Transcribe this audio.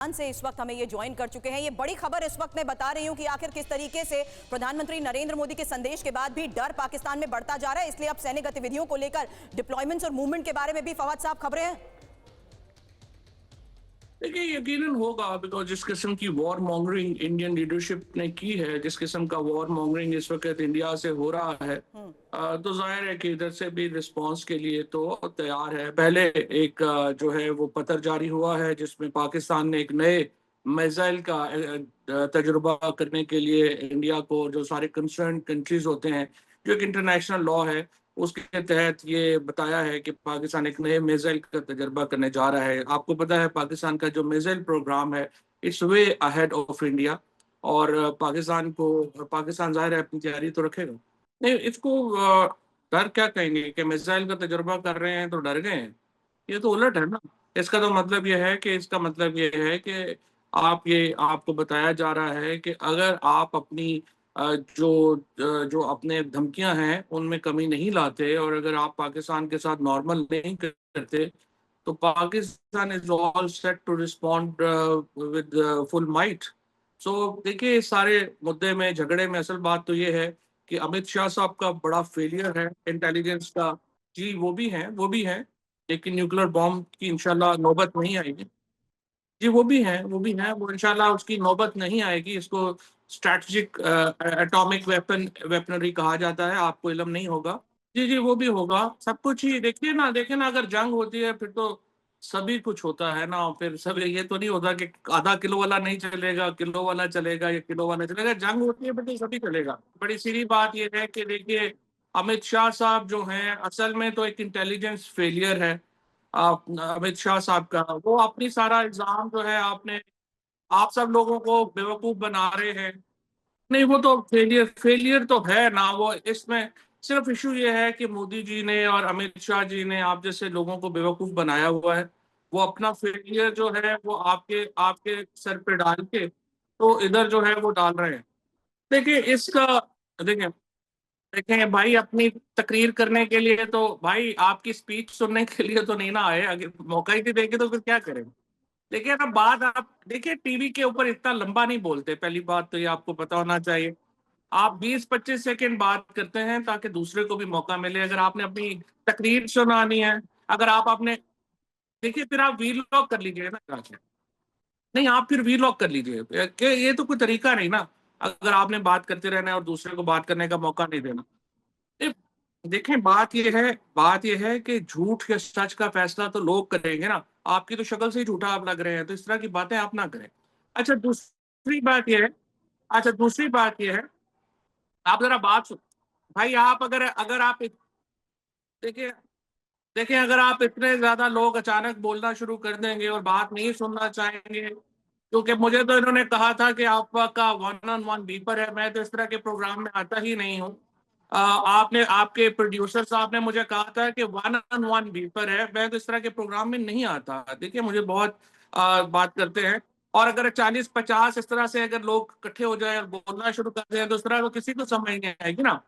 से इस वक्त हमें ये ज्वाइन कर चुके हैं। ये बड़ी खबर इस वक्त मैं बता रही हूं कि आखिर किस तरीके से प्रधानमंत्री नरेंद्र मोदी के संदेश के बाद भी डर पाकिस्तान में बढ़ता जा रहा है, इसलिए अब सैन्य गतिविधियों को लेकर डिप्लॉयमेंट्स और मूवमेंट के बारे में भी फवाद साहब खबरें हैं। देखिए, यकीनन होगा बिकॉज जिस किस्म की वॉर मॉन्गरिंग इंडियन लीडरशिप ने की है, जिस किस्म का वॉर मॉन्गरिंग इस वक्त इंडिया से हो रहा है, तो जाहिर है कि इधर से भी रिस्पांस के लिए तो तैयार है। पहले एक जो है वो पत्र जारी हुआ है जिसमें पाकिस्तान ने एक नए मिसाइल का तजुर्बा करने के लिए इंडिया को, जो सारे कंसर्न कंट्रीज होते हैं, जो एक इंटरनेशनल लॉ है उसके तहत ये बताया है कि पाकिस्तान एक नए मिसाइल का तजर्बा करने जा रहा है। आपको पता है पाकिस्तान का जो मिसाइल प्रोग्राम है it's way ahead of India, और पाकिस्तान जाहिर है अपनी तैयारी तो रखेगा। नहीं, इसको डर क्या कहेंगे कि मिसाइल का तजर्बा कर रहे हैं तो डर गए हैं? ये तो उलट है ना। इसका तो मतलब ये है कि ये आपको बताया जा रहा है कि अगर आप अपनी जो अपने धमकियां हैं उनमें कमी नहीं लाते, और अगर आप पाकिस्तान के साथ नॉर्मल नहीं करते, तो Pakistan is all set to respond with full might. So देखिए, इस सारे मुद्दे में, झगड़े में असल बात तो ये है कि अमित शाह साहब का बड़ा फेलियर है इंटेलिजेंस का। जी, वो भी हैं, लेकिन न्यूक्लियर बॉम्ब की इंशाल्लाह नौबत नहीं आएगी। जी, वो भी हैं, वो इंशाल्लाह उसकी नौबत नहीं आएगी। इसको स्ट्रैटेजिक एटॉमिक वेपनरी कहा जाता है, आपको इल्म नहीं होगा। जी, जी, वो भी होगा। सब कुछ ही देखिए ना, अगर जंग होती है फिर तो सभी कुछ होता है ना। फिर सब ये तो नहीं होता कि आधा किलो वाला नहीं चलेगा, किलो वाला चलेगा या किलो वाला चलेगा। जंग होती है फिर तो सभी चलेगा। बड़ी सीधी बात ये है कि देखिए, अमित शाह साहब जो हैं असल में तो एक इंटेलिजेंस फेलियर है। आप अमित शाह साहब का वो अपनी सारा इल्जाम जो है आप सब लोगों को बेवकूफ बना रहे हैं। नहीं, वो तो फेलियर फेलियर तो है ना। वो इसमें सिर्फ इशू ये है कि मोदी जी ने और अमित शाह जी ने आप जैसे लोगों को बेवकूफ बनाया हुआ है। वो अपना फेलियर जो है वो आपके आपके सर पे डाल के तो इधर जो है वो डाल रहे हैं। देखिए इसका देखिए देखें भाई, अपनी तकरीर करने के लिए तो भाई, आपकी स्पीच सुनने के लिए तो नहीं ना आए। अगर मौका ही नहीं देंगे तो फिर क्या करें। देखिए ना, बात आप देखिए, टीवी के ऊपर इतना लंबा नहीं बोलते। पहली बात तो ये आपको पता होना चाहिए। आप 20-25 सेकंड बात करते हैं ताकि दूसरे को भी मौका मिले। अगर आपने अपनी तकरीर सुनानी है, अगर आप आपने देखिए, फिर आप वीलॉग कर लीजिए ना जाके। नहीं, आप फिर वीलॉग कर लीजिए कि ये तो कोई तरीका नहीं ना। अगर आपने बात करते रहना है और दूसरे को बात करने का मौका नहीं देना। ए, देखें, बात ये है कि झूठ या सच का फैसला तो लोग करेंगे ना। आपकी तो शक्ल से ही झूठा आप लग रहे हैं, तो इस तरह की बातें आप ना करें। अच्छा, दूसरी बात ये है, आप जरा बात सुन। भाई, आप अगर अगर आप देखिए देखिए, अगर आप इतने ज्यादा लोग अचानक बोलना शुरू कर देंगे और बात नहीं सुनना चाहेंगे, क्योंकि मुझे तो इन्होंने कहा था कि आपका वन ऑन वन बीपर है। मैं तो इस तरह के प्रोग्राम में आता ही नहीं हूँ। आपने आपके प्रोड्यूसर साहब ने मुझे कहा था कि वन ऑन वन बीपर है। मैं तो इस तरह के प्रोग्राम में नहीं आता। देखिए, मुझे बहुत बात करते हैं, और अगर 40-50 इस तरह से अगर लोग इकट्ठे हो जाए और बोलना शुरू कर दें तो इस तरह तो किसी को समझ नहीं आएगी ना।